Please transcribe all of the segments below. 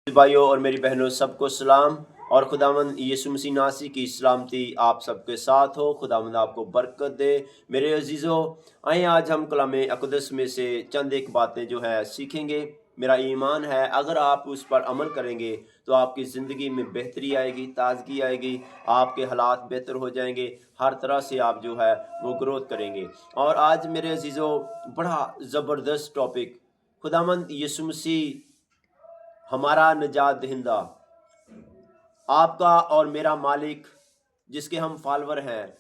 भाइयों और मेरी बहनों, सबको सलाम। और खुदावंद यीशु मसीह नासी की सलामती आप सबके साथ हो। खुदावंद आपको बरकत दे। मेरे अजीज़ों, आइए आज हम कलाम अक़दस में से चंद एक बातें जो है सीखेंगे। मेरा ईमान है अगर आप उस पर अमल करेंगे तो आपकी ज़िंदगी में बेहतरी आएगी, ताजगी आएगी, आपके हालात बेहतर हो जाएंगे, हर तरह से आप जो है वो ग्रोथ करेंगे। और आज मेरे अजीज़ों, बड़ा ज़बरदस्त टॉपिक, खुदावंद यीशु मसीह हमारा निजात दहिंदा, आपका और मेरा मालिक, जिसके हम फॉलोअर हैं,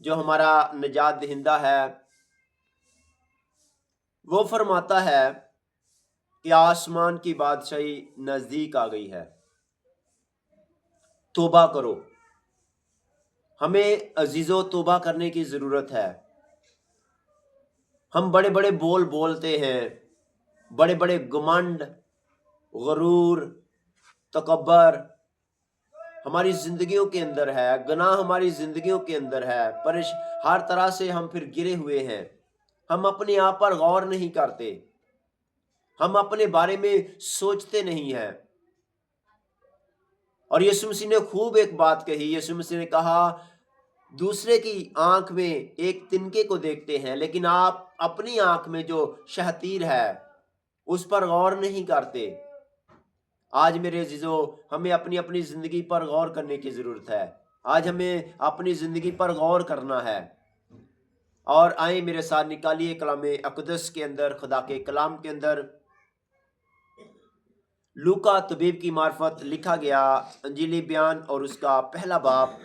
जो हमारा निजात दहिंदा है, वो फरमाता है कि आसमान की बादशाही नज़दीक आ गई है, तौबा करो। हमें अजीज़ों तौबा करने की ज़रूरत है। हम बड़े बड़े बोल बोलते हैं, बड़े बड़े घमंड, गरूर, तकब्बर हमारी ज़िंदगियों के अंदर है, गुनाह हमारी ज़िंदगियों के अंदर है, हर तरह से हम फिर गिरे हुए हैं। हम अपने आप पर गौर नहीं करते, हम अपने बारे में सोचते नहीं हैं। और यीशु मसीह ने खूब एक बात कही। यीशु मसीह ने कहा, दूसरे की आंख में एक तिनके को देखते हैं, लेकिन आप अपनी आंख में जो शहतीर है उस पर गौर नहीं करते। आज मेरे अजीजों, हमें अपनी अपनी ज़िंदगी पर गौर करने की ज़रूरत है। आज हमें अपनी ज़िंदगी पर गौर करना है। और आए मेरे साथ निकालिए कलाम अक़दस के अंदर, खुदा के कलाम के अंदर लूका तबीब की मार्फत लिखा गया अंजीली बयान और उसका पहला बाब।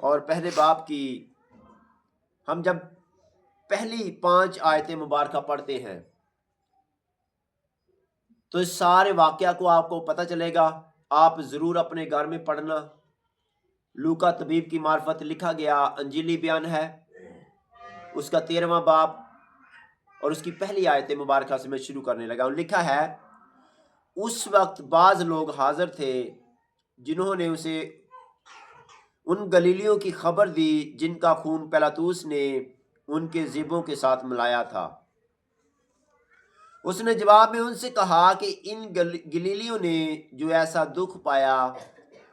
और पहले बाब की हम जब पहली 5 आयतें मुबारका पढ़ते हैं तो इस सारे वाकया को आपको पता चलेगा। आप ज़रूर अपने घर में पढ़ना। लूका तबीब की मार्फत लिखा गया अंजीली बयान है, उसका 13वां बाब और उसकी पहली आयत मुबारका से मैं शुरू करने लगा। लिखा है, उस वक्त बाज लोग हाजिर थे जिन्होंने उसे उन गलीलियों की खबर दी जिनका खून पिलातुस ने उनके ज़िबों के साथ मिलाया था। उसने जवाब में उनसे कहा कि इन गलीलियों ने जो ऐसा दुख पाया,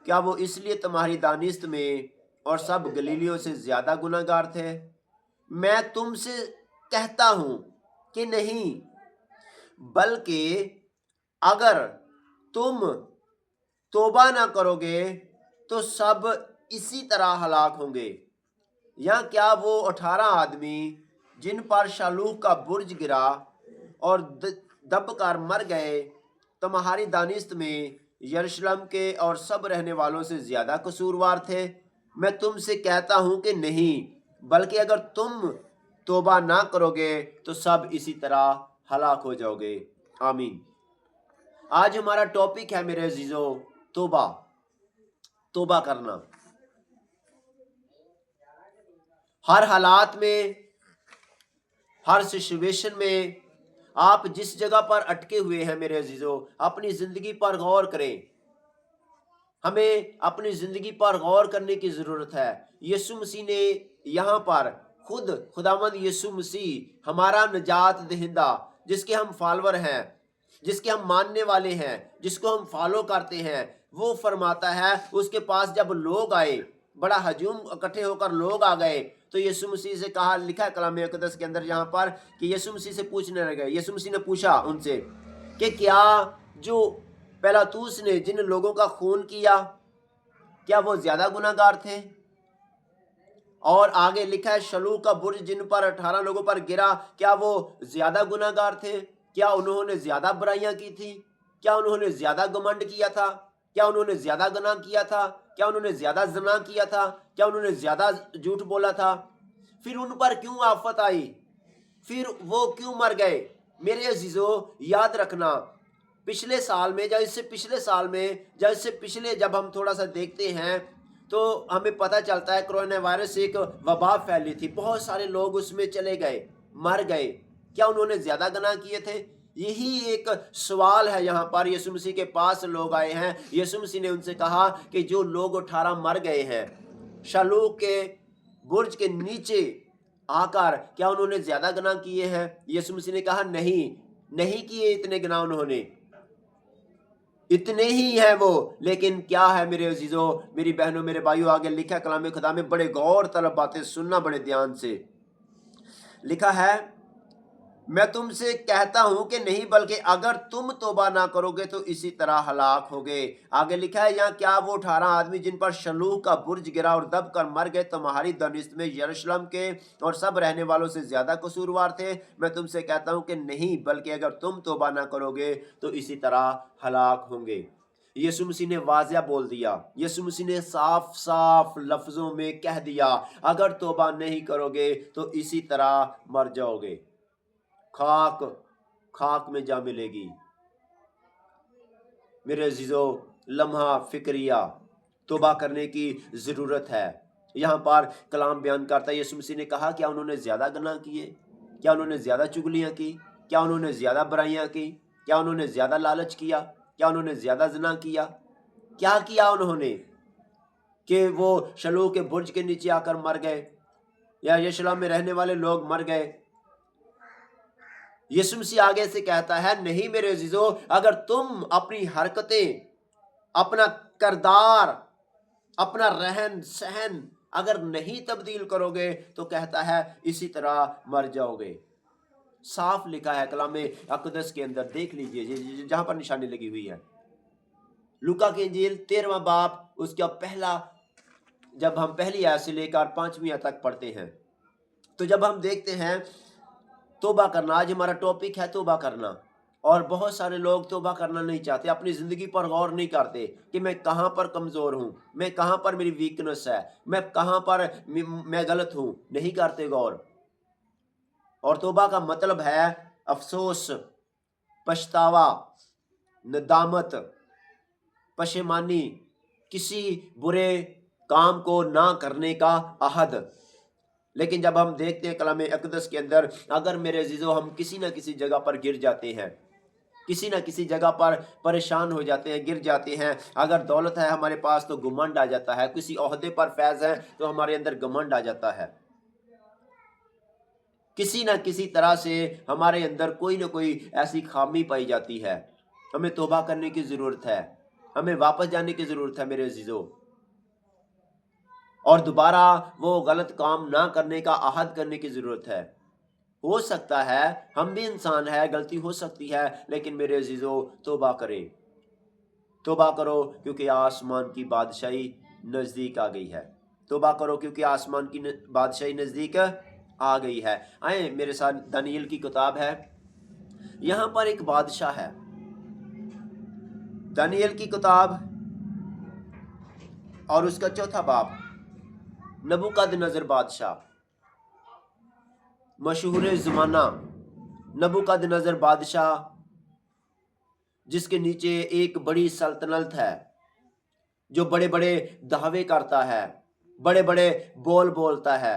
क्या वो इसलिए तुम्हारी दानिश्त में और सब गलीलियों से ज्यादा गुनाहगार थे? मैं तुमसे कहता हूं कि नहीं, बल्कि अगर तुम तौबा ना करोगे तो सब इसी तरह हलाक होंगे। या क्या वो 18 आदमी जिन पर शालूक का बुर्ज गिरा और दबकर मर गए, तुम्हारी दानिश्त में यरूशलेम के और सब रहने वालों से ज्यादा कसूरवार थे? मैं तुमसे कहता हूं कि नहीं, बल्कि अगर तुम तौबा ना करोगे तो सब इसी तरह हलाक हो जाओगे। आमीन। आज हमारा टॉपिक है मेरे अजीजों, तौबा, तौबा करना। हर हालात में, हर सिचुएशन में, आप जिस जगह पर अटके हुए हैं मेरे अजीजों, अपनी जिंदगी पर गौर करें। हमें अपनी जिंदगी पर गौर करने की जरूरत है। यीशु मसीह ने यहाँ पर खुदावंद यीशु मसीह हमारा निजात दहिंदा, जिसके हम फॉलोअर हैं, जिसके हम मानने वाले हैं, जिसको हम फॉलो करते हैं, वो फरमाता है, उसके पास जब लोग आए, बड़ा हजूम इकट्ठे होकर लोग आ गए, तो यीशु मसीह से कहा, लिखा है कलाम अक़दस के अंदर यहाँ पर कि यीशु मसीह से पूछने लगे। यीशु मसीह ने पूछा उनसे कि क्या जो पिलातुस ने जिन लोगों का खून किया, क्या वो ज्यादा गुनाहगार थे? और आगे लिखा है, शलूक का बुर्ज जिन पर 18 लोगों पर गिरा, क्या वो ज्यादा गुनाहगार थे? क्या उन्होंने ज्यादा बुराइयां की थी? क्या उन्होंने ज्यादा घमंड किया था? क्या उन्होंने ज्यादा गुनाह किया था? क्या उन्होंने ज्यादा ज़िना किया था? क्या उन्होंने ज्यादा झूठ बोला था? फिर उन पर क्यों आफत आई? फिर वो क्यों मर गए? मेरे अजीजों, याद रखना, पिछले साल में या इससे पिछले साल में या इससे पिछले जब हम थोड़ा सा देखते हैं तो हमें पता चलता है कोरोना वायरस एक वबा फैली थी, बहुत सारे लोग उसमें चले गए, मर गए। क्या उन्होंने ज्यादा गुनाह किए थे? यही एक सवाल है। यहाँ पर यीशु मसीह के पास लोग आए हैं। यीशु मसीह ने उनसे कहा कि जो लोग 18 मर गए हैं शालूक के बुर्ज के नीचे आकर, क्या उन्होंने ज्यादा गुनाह किए हैं? यीशु मसीह ने कहा नहीं, नहीं किए इतने गुनाह उन्होंने। اتنے ہی ہیں وہ، لیکن کیا ہے میرے عزیزوں، میری بہنوں، میرے بھائیوں، آگے لکھا کلام خدا میں، بڑے غور طلب باتیں سننا بڑے دھیان سے۔ لکھا ہے، میں تم سے کہتا ہوں کہ نہیں، بلکہ اگر تم توبہ نہ کرو گے تو اسی طرح ہلاک ہوگے۔ آگے لکھا ہے یہاں، کیا وہ 18 آدمی جن پر شلوہ کا برج گرا اور دب کر مر گئے تمہاری دانست میں یروشلم کے اور سب رہنے والوں سے زیادہ قصوروار تھے؟ میں تم سے کہتا ہوں کہ نہیں، بلکہ اگر تم توبہ نہ کرو گے تو اسی طرح ہلاک ہوں گے۔ یسوع مسیح نے واضح بول دیا، یسوع مسیح نے صاف صاف لفظوں میں کہہ دیا، اگر توبہ نہیں کرو گے تو اسی طرح مر جاؤ گے، خاک میں جا ملے گی۔ میرے عزیزو، لمحہ فکریہ توبہ کرنے کی ضرورت ہے۔ یہاں پر کلام بیان کرتا ہے، یسوع مسیح نے کہا، کیا انہوں نے زیادہ گناہ کیے؟ کیا انہوں نے زیادہ چگلیاں کی؟ کیا انہوں نے زیادہ برائیاں کی؟ کیا انہوں نے زیادہ لالچ کیا؟ کیا انہوں نے زیادہ زنا کیا؟ کیا کیا انہوں نے کہ وہ شلوہ کے برج کے نیچے آ کر مر گئے، یا یروشلم میں رہنے والے لوگ مر گئے؟ یسوع مسیح آگے سے کہتا ہے، نہیں میرے عزیزو، اگر تم اپنی حرکتیں، اپنا کردار، اپنا رہن سہن اگر نہیں تبدیل کرو گے تو کہتا ہے اسی طرح مر جاؤ گے۔ صاف لکھا ہے کلام اقدس کے اندر، دیکھ لیجئے جہاں پر نشانی لگی ہوئی ہے، لوکا کی انجیل 13واں باب، اس کا پہلا، جب ہم پہلی آیت سے لے کر 5ویں آیت تک پڑھتے ہیں تو جب ہم دیکھتے ہیں توبہ کرنا، آج ہمارا ٹاپک ہے توبہ کرنا، اور بہت سارے لوگ توبہ کرنا نہیں چاہتے، اپنی زندگی پر غور نہیں کرتے کہ میں کہاں پر کمزور ہوں، میں کہاں پر میری ویکنس ہے، میں کہاں پر میں غلط ہوں، نہیں کرتے غور۔ اور توبہ کا مطلب ہے افسوس، پچھتاوا، ندامت، پشیمانی، کسی برے کام کو نہ کرنے کا عہد۔ لیکن جب ہم دیکھتے ہیں کلام اقدس کے اندر، اگر میرے عزیزو ہم کسی نہ کسی جگہ پر گر جاتے ہیں، کسی نہ کسی جگہ پر پریشان ہو جاتے ہیں، گر جاتے ہیں، اگر دولت ہے ہمارے پاس تو گھمنڈ آ جاتا ہے، کسی عہدے پر فیض ہے تو ہمارے اندر گھمنڈ آ جاتا ہے، کسی نہ کسی طرح سے ہمارے اندر کوئی نہ کوئی ایسی خامی پائی جاتی ہے۔ ہمیں توبہ کرنے کی ضرورت ہے، ہمیں واپس جانے کی ضرورت ہے میرے عزیزو، اور دوبارہ وہ غلط کام نہ کرنے کا عہد کرنے کی ضرورت ہے۔ ہو سکتا ہے ہم بھی انسان ہیں، غلطی ہو سکتی ہے، لیکن میرے عزیزو توبہ کریں، توبہ کرو، کیونکہ آسمان کی بادشاہی نزدیک آ گئی ہے۔ توبہ کرو کیونکہ آسمان کی بادشاہی نزدیک آ گئی ہے۔ آئیں میرے ساتھ، دانیل کی کتاب ہے، یہاں پر ایک بادشاہ ہے، دانیل کی کتاب اور اس کا 4واں باب، نبوکدنضر بادشاہ، مشہور زمانہ نبوکدنضر بادشاہ، جس کے نیچے ایک بڑی سلطنت ہے، جو بڑے بڑے دعوے کرتا ہے، بڑے بڑے بول بولتا ہے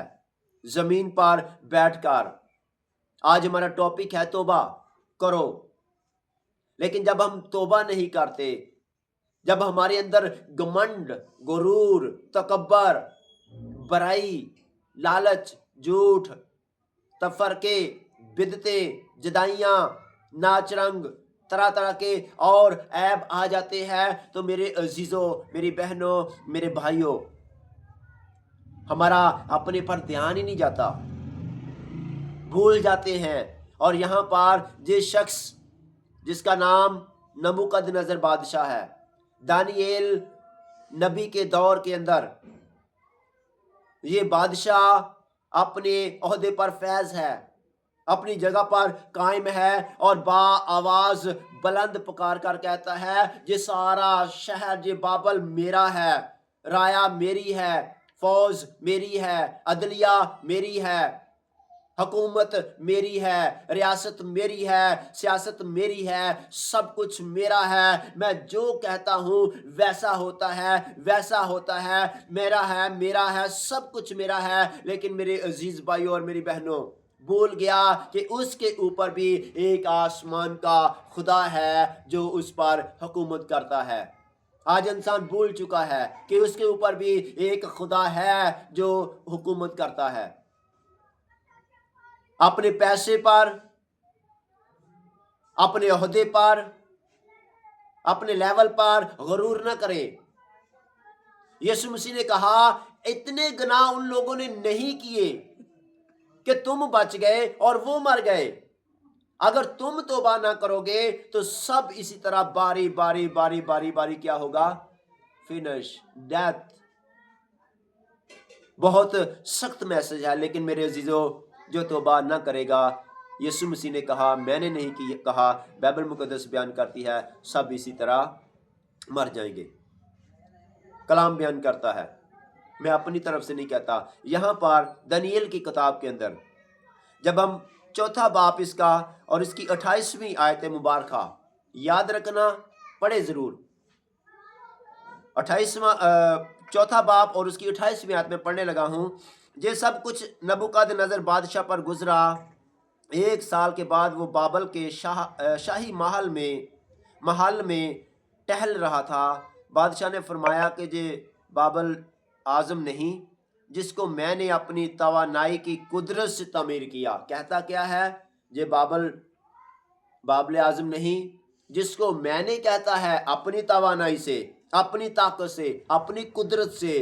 زمین پر بیٹھ کر۔ آج ہمارا ٹاپک ہے توبہ کرو، لیکن جب ہم توبہ نہیں کرتے، جب ہمارے اندر گمنڈ، غرور، تکبر، برائی، لالچ، جھوٹ، تفرقے، بدعتیں، جدائیاں، ناچ رنگ، طرح طرح کے اور عیب آ جاتے ہیں، تو میرے عزیزوں، میری بہنوں، میرے بھائیوں، ہمارا اپنے پر دھیان ہی نہیں جاتا، بھول جاتے ہیں۔ اور یہاں پر جس شخص جس کا نام نبوکدنضر بادشاہ ہے، دانیل نبی کے دور کے اندر یہ بادشاہ اپنے عہدے پر فیض ہے، اپنی جگہ پر قائم ہے، اور با آواز بلند پکار کر کہتا ہے، یہ سارا شہر، یہ بابل میرا ہے، رایا میری ہے، فوج میری ہے، عدلیہ میری ہے، حکومت میری ہے، ریاست میری ہے، سیاست میری ہے، سب کچھ میرا ہے، میں جو کہتا ہوں ویسا ہوتا ہے، ویسا ہوتا ہے، میرا ہے، سب کچھ میرا ہے۔ لیکن میرے عزیز بھائیوں اور میری بہنوں، بھول گیا کہ اس کے اوپر بھی ایک آسمان کا خدا ہے جو اس پر حکومت کرتا ہے۔ آج انسان بھول چکا ہے کہ اس کے اوپر بھی ایک خدا ہے جو حکومت کرتا ہے، اپنے پیسے پر، اپنے عہدے پر، अपने लेवल पर गरूर ना करें। यीशु मसीह ने कहा इतने गुनाह उन लोगों ने नहीं किए कि तुम बच गए और वो मर गए। अगर तुम तौबा ना करोगे तो सब इसी तरह बारी बारी बारी बारी बारी क्या होगा? Finish, death. बहुत सख्त मैसेज है, लेकिन मेरे अजीजों, जो तौबा ना करेगा, यीशु मसीह ने कहा, मैंने नहीं कहा, बाइबल मुकद्दस बयान करती है, सब इसी तरह मर जाएंगे। कलाम बयान करता है, मैं अपनी तरफ से नहीं कहता। यहाँ पर दानियेल की किताब के अंदर जब हम चौथा बाप इसका और इसकी 28वीं आयत मुबारका याद रखना, पढ़े जरूर। 28वां चौथा बाप और उसकी 28वीं आयत में पढ़ने लगा हूं। ये सब कुछ नबूकदनेस्सर बादशाह पर गुजरा। 1 साल के बाद वो बाबल के शाही महल में टहल रहा था। बादशाह ने फरमाया कि ये बाबल आजम नहीं जिसको मैंने अपनी तवानाई की कुदरत से तमीर किया। कहता क्या है? ये बाबल आजम नहीं जिसको मैंने, कहता है, अपनी तवानाई से, अपनी ताकत से, अपनी कुदरत से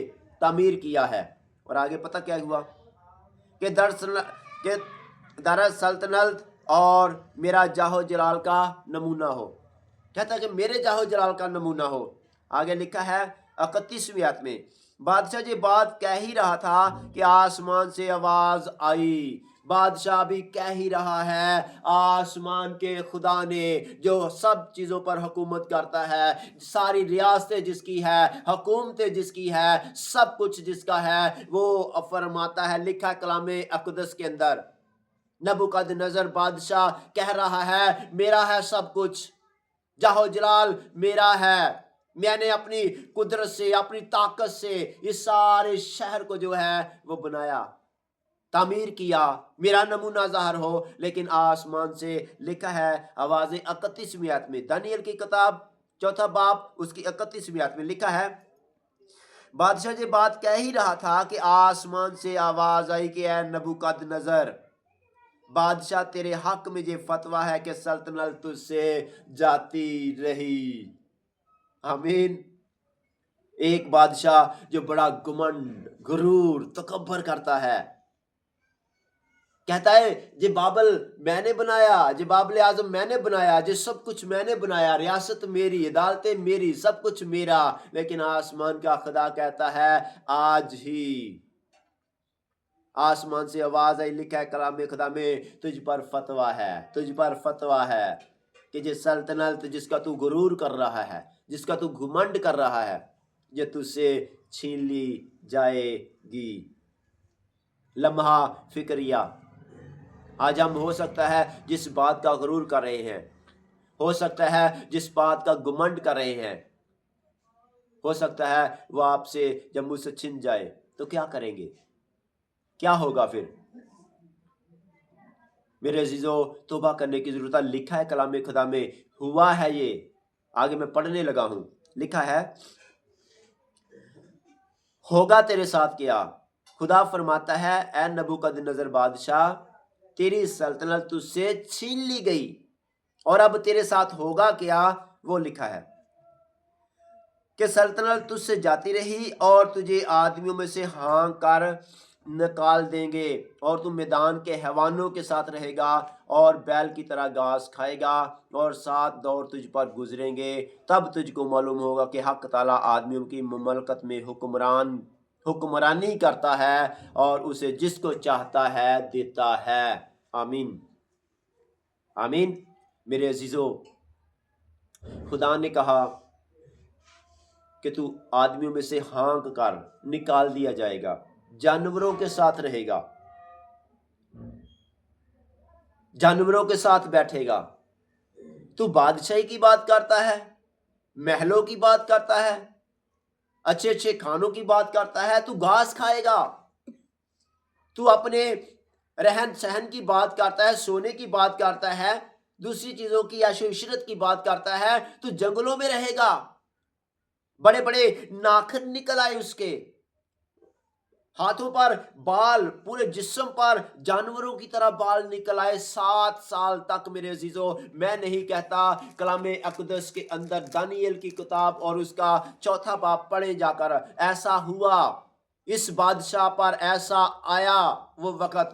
तमीर किया है। और आगे पता क्या हुआ कि दर सल्तनत और मेरा जाहो जलाल का नमूना हो। कहता है कि मेरे जाहो जलाल का नमूना हो। आगे लिखा है 31वीं आयत में, बादशाह ये बात कह ही रहा था कि आसमान से आवाज आई। बादशाह भी कह ही रहा है, आसमान के खुदा ने जो सब चीजों पर हुकूमत करता है, सारी रियासतें जिसकी है, हुकूमतें जिसकी है, सब कुछ जिसका है, वो फरमाता है। लिखा कलामे अक़दस के अंदर, नबूकदनेस्सर बादशाह कह रहा है, मेरा है सब कुछ, जाहो जलाल मेरा है। मैंने अपनी कुदरत से, अपनी ताकत से इस सारे शहर को जो है वो बनाया, तामीर किया, मेरा नमूना ज़ाहिर हो। लेकिन आसमान से लिखा है आवाज़ 31वीं आयत में, दानियेल की किताब चौथा बाप उसकी 31वीं आयत में लिखा है, बादशाह ये बात कह ही रहा था कि आसमान से आवाज आई कि ऐ नबूकदनेस्सर बादशाह, तेरे हक में ये फतवा है कि सल्तनत तुझसे जाती रही। आमीन। एक बादशाह जो बड़ा गुमंड, गुरूर, तकब्बर करता है, कहता है ये बाबल मैंने बनाया, ये बाबल आजम मैंने बनाया, ये सब कुछ मैंने बनाया, रियासत मेरी, अदालतें मेरी, सब कुछ मेरा। लेकिन आसमान का खुदा कहता है आज ही आसमान से आवाज आई, लिखा है कलाम खुदा में, तुझ पर फतवा है, तुझ पर फतवा है कि ये सल्तनत जिसका तू गुरूर कर रहा है, जिसका तू घुमंड कर रहा है, ये तुझसे छीन ली जाएगी। लम्हा फिक्रिया, आज हम हो सकता है जिस बात का गुरूर कर रहे हैं, हो सकता है जिस बात का घुमंड कर रहे हैं, हो सकता है वो आपसे जब मुझसे छिन जाए तो क्या करेंगे? क्या होगा फिर? मेरे अजीजों, तौबा करने की जरूरत है। लिखा है कलाम खुदा में, हुआ है ये। आगे मैं पढ़ने लगा हूं, लिखा है होगा तेरे साथ क्या। खुदा फरमाता है, ऐ नबूकदनेस्सर बादशाह, तेरी सल्तनत तुझसे छीन ली गई और अब तेरे साथ होगा क्या, वो लिखा है कि सल्तनत तुझसे जाती रही और तुझे आदमियों में से हाँक कर निकाल देंगे और तू मैदान के हैवानों के साथ रहेगा और बैल की तरह घास खाएगा और 7 दौर तुझ पर गुजरेंगे। तब तुझको मालूम होगा कि हक ताला आदमियों की ममलकत में हुक्मरानी करता है और उसे जिसको चाहता है देता है। आमीन, आमीन। मेरे अजीजों, खुदा ने कहा कि तू आदमियों में से हाँक कर निकाल दिया जाएगा, जानवरों के साथ रहेगा, जानवरों के साथ बैठेगा। तू बादशाही की बात करता है, महलों की बात करता है, अच्छे अच्छे खानों की बात करता है, तू घास खाएगा। तू अपने रहन सहन की बात करता है, सोने की बात करता है, दूसरी चीजों की ऐशो इशरत की बात करता है। तू जंगलों में रहेगा, बड़े बड़े नाखन निकल आए उसके, हाथों पर बाल, पूरे जिस्म पर जानवरों की तरह बाल निकल आए। 7 साल तक मेरे अजीजों, मैं नहीं कहता, कलामे अक़दस के अंदर दानियल की किताब और उसका 4था बाब पढ़े जाकर, ऐसा हुआ इस बादशाह पर, ऐसा आया वो वक़्त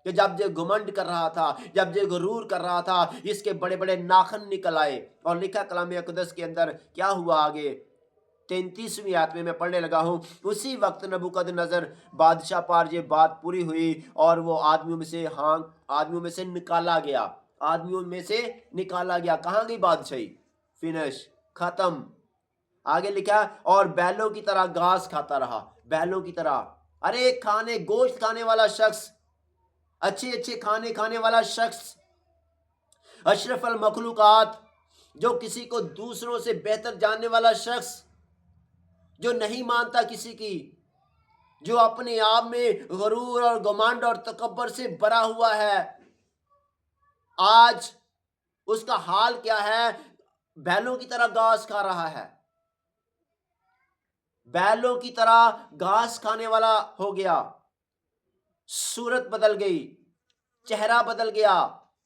कि जब ये घमंड कर रहा था, जब ये गुरूर कर रहा था, इसके बड़े बड़े नाखन निकल आए। और लिखा कलामे अक़दस के अंदर क्या हुआ आगे, 33वीं आयत में मैं पढ़ने लगा हूं। उसी वक्त नबूकदनेस्सर बादशाह पर ये बात पूरी हुई और वो आदमियों में से निकाला गया, आदमियों में से निकाला गया। कहां गई बादशाही? फिनिश, खत्म। आगे लिखा, और बैलों की तरह घास खाता रहा, बैलों की तरह। अरे गोश्त खाने वाला शख्स, अच्छे अच्छे खाने खाने वाला शख्स, अशरफ अल मखलूकात, जो किसी को दूसरों से बेहतर जानने वाला शख्स, जो नहीं मानता किसी की, जो अपने आप में गरूर और घमंड और तकब्बर से भरा हुआ है, आज उसका हाल क्या है? बैलों की तरह घास खा रहा है, बैलों की तरह घास खाने वाला हो गया। सूरत बदल गई, चेहरा बदल गया,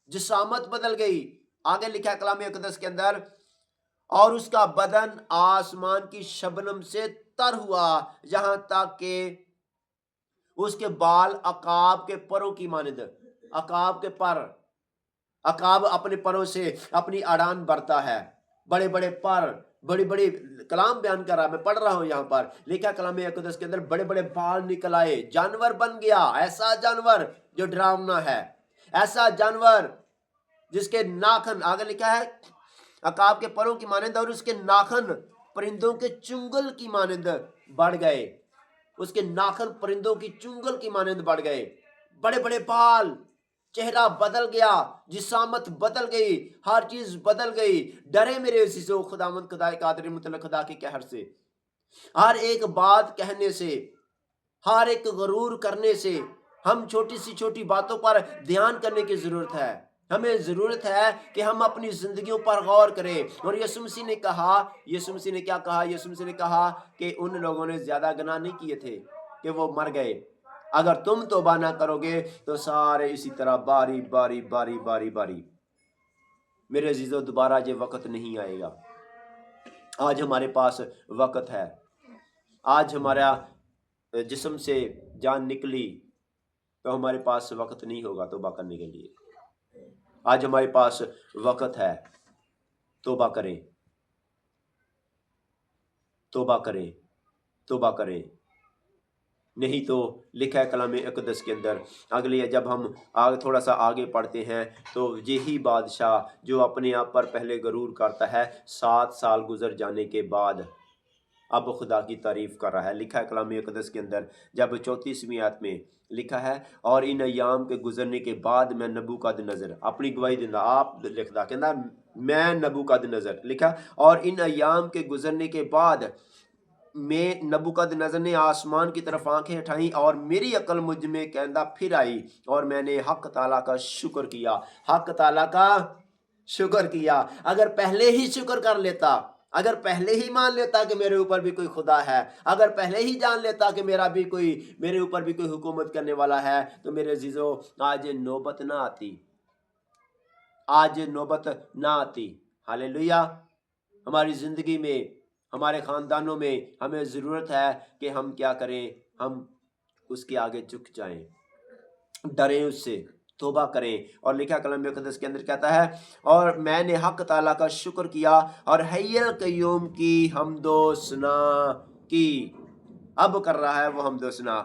जिसामत बदल गई। आगे लिखा कलाम अक़दस के अंदर, और उसका बदन आसमान की शबनम से तर हुआ, यहां तक कि उसके बाल अकाब के परों की मानिंद। अकाब के पर, अकाब अपने परों से अपनी अड़ान भरता है, बड़े बड़े पर, बड़ी बड़ी, कलाम बयान कर रहा, मैं पढ़ रहा हूं यहां पर। लिखा कलाम अक़दस के अंदर, बड़े बड़े बाल निकल आए, जानवर बन गया, ऐसा जानवर जो डरावना है, ऐसा जानवर जिसके नाखन, आगे लिखा है, अकाब के परों की मानिंद, और उसके नाखन परिंदों के चुंगल की मानिंद बढ़ गए। उसके नाखन परिंदों की चुंगल की मानिंद बढ़ गए, बड़े बड़े बाल, चेहरा बदल गया, जिसामत बदल गई, हर चीज बदल गई। डरे मेरे अज़ीज़ों खुदावंद खुदा कादिर मुतल्लक़ खुदा के कहर से, हर एक बात कहने से, हर एक गरूर करने से। हम छोटी सी छोटी बातों पर ध्यान करने की जरूरत है। हमें जरूरत है कि हम अपनी जिंदगियों पर गौर करें। और यीशु मसीह ने कहा, यीशु मसीह ने क्या कहा? यीशु मसीह ने कहा कि उन लोगों ने ज्यादा गुनाह नहीं किए थे कि वो मर गए। अगर तुम तौबा ना करोगे तो सारे इसी तरह बारी बारी बारी बारी बारी। मेरे अजीजों, दोबारा ये वक्त नहीं आएगा। आज हमारे पास वक्त है। आज हमारा जिस्म से जान निकली तो हमारे पास वक्त नहीं होगा तौबा करने के लिए। आज हमारे पास वक्त है, तौबा करें, तौबा करें, तौबा करें। नहीं तो लिखा है कलाम अक़दस के अंदर, अगले जब हम आगे थोड़ा सा आगे पढ़ते हैं तो यही बादशाह जो अपने आप पर पहले गरूर करता है, 7 साल गुजर जाने के बाद अब खुदा की तारीफ कर रहा है। लिखा है कलाम अक़दस के अंदर, जब 34वीं आयत में लिखा है, और इन अयाम के गुजरने के बाद मैं नबूकदनेस्सर अपनी गवाही दिंदा। आप लिखदा कहना मैं नबूकदनेस्सर, लिखा, और इन अयाम के गुजरने के बाद मैं नबूकदनेस्सर ने आसमान की तरफ आंखें उठाई और मेरी अकल मुझ में कहना फिर आई, और मैंने हक ताला का शुक्र किया। हक ताला का शुक्र किया। अगर पहले ही शुक्र कर लेता, अगर पहले ही मान लेता कि मेरे ऊपर भी कोई खुदा है, अगर पहले ही जान लेता कि मेरे ऊपर भी कोई हुकूमत करने वाला है, तो मेरे अजीजों आज नौबत ना आती, आज नौबत ना आती। हालेलुया। हमारी जिंदगी में, हमारे खानदानों में हमें ज़रूरत है कि हम क्या करें? हम उसके आगे झुक जाएं, डरें उससे, तौबा करें। और लिखा कलाम मुक़द्दस के अंदर कहता है, और मैंने हक ताला का शुक्र किया और हय्युल क़य्यूम की हम्दो-सना की। अब कर रहा है वो हम्दो-सना।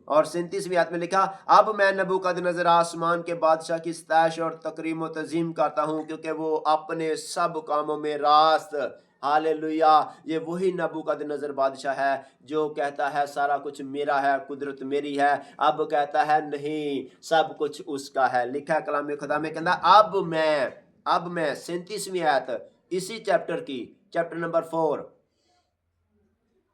और 37वीं आयत में लिखा, अब मैं नबूकदनेस्सर आसमान के बादशाह की सताइश और तकरीम और तज़ीम करता हूँ, क्योंकि वो अपने सब कामों में रास्त। हालेलुया। ये वही नबूकदनेस्सर बादशाह है जो कहता है सारा कुछ मेरा है, कुदरत मेरी है। अब कहता है नहीं, सब कुछ उसका है। लिखा है कलाम खुदा में, कहता अब मैं 37वीं आयत इसी चैप्टर की, चैप्टर नंबर 4,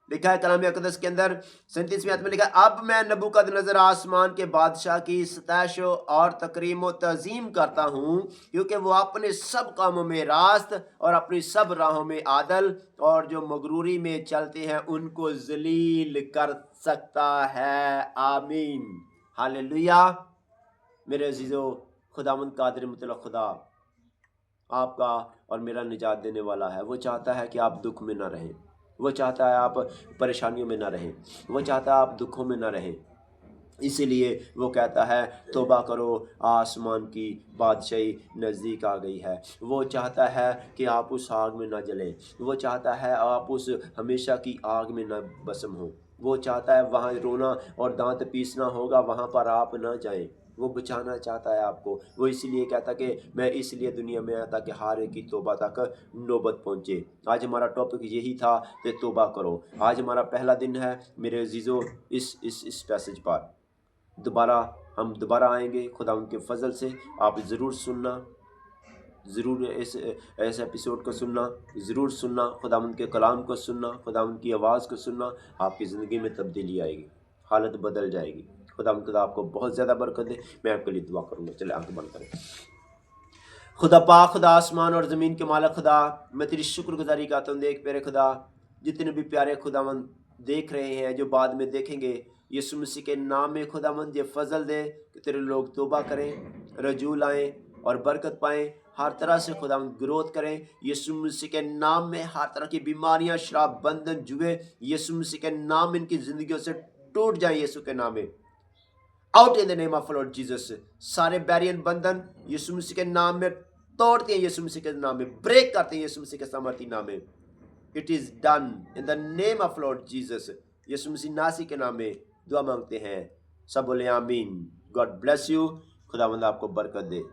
लिखा है कलाम अक़दस के अंदर 37वें आयत में लिखा है, अब मैं नबूकदनेस्सर आसमान के बादशाह की सताइश और तकरीम व तज़ीम करता हूँ, क्योंकि वो अपने सब कामों में रास्त और अपनी सब राहों में आदल, और जो मगरूरी में चलते हैं उनको जलील कर सकता है। आमीन, हालेलुया। मेरे अजीज़ों, खुदावंद कादिर मुतलक खुदा आपका और मेरा निजात देने वाला है। वो चाहता है कि आप दुख में ना रहें, वो चाहता है आप परेशानियों में ना रहें, वो चाहता है आप दुखों में ना रहें। इसीलिए वो कहता है तौबा करो, आसमान की बादशाही नज़दीक आ गई है। वो चाहता है कि आप उस आग में ना जलें, वो चाहता है आप उस हमेशा की आग में ना भस्म हो। वो चाहता है वहाँ रोना और दांत पीसना होगा, वहाँ पर आप ना जाएं। वो बचाना चाहता है आपको। वो इसलिए कहता कि मैं इसलिए दुनिया में आया ताकि हर एक की तौबा तक नौबत पहुँचे। आज हमारा टॉपिक यही था कि तौबा करो। आज हमारा पहला दिन है मेरे अजीज़ों इस मैसेज पर। हम दोबारा आएंगे खुदा उनके फजल से। आप ज़रूर सुनना, ज़रूर इस एपिसोड को सुनना, ज़रूर सुनना, खुदा उनके कलाम को सुनना, खुदा उनकी आवाज़ को सुनना। आपकी ज़िंदगी में तब्दीली आएगी, हालत बदल जाएगी। खुदा आपको बहुत ज़्यादा बरकत दे। मैं आपके लिए दुआ करूँगा। चले आंख बंद करें। खुदा पाक, खुदा आसमान और ज़मीन के मालिक खुदा, मैं तेरी शुक्रगुजारी करता हूँ। देख प्यारे खुदा, जितने भी प्यारे खुदावंद देख रहे हैं, जो बाद में देखेंगे, यीशु मसीह के नाम में खुदावंद ये फजल दे कि तेरे लोग तौबा करें, रजू लाएं और बरकत पाएं, हर तरह से खुदावंद ग्रोथ करें। यीशु मसीह के नाम में हर तरह की बीमारियां, शराब, बंधन, जुए, यीशु मसीह के नाम में इनकी जिंदगियों से टूट जाएं। यीशु के नाम में out in the name of lord Jesus. सारे बैरियन बंधन यीशु मसीह के नाम में तोड़ते हैं, यीशु मसीह के नाम में ब्रेक करते हैं, यीशु मसीह के सामर्थी नाम में। It is done in the name of lord Jesus. Yeshu Masih नासी के नाम में दुआ मांगते हैं। सब बोले आमीन। God bless you. खुदावंद आपको बरकत दे।